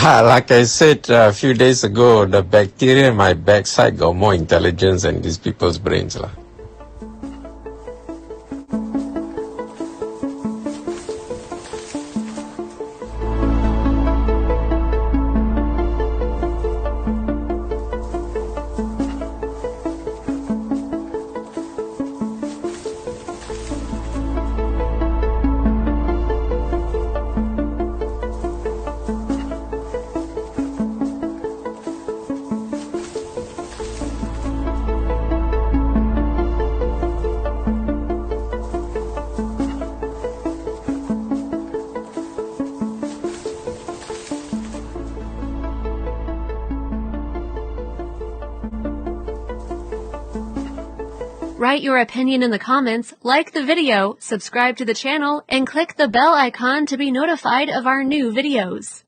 Like I said a few days ago, the bacteria in my backside got more intelligence than these people's brains. Write your opinion in the comments, like the video, subscribe to the channel, and click the bell icon to be notified of our new videos.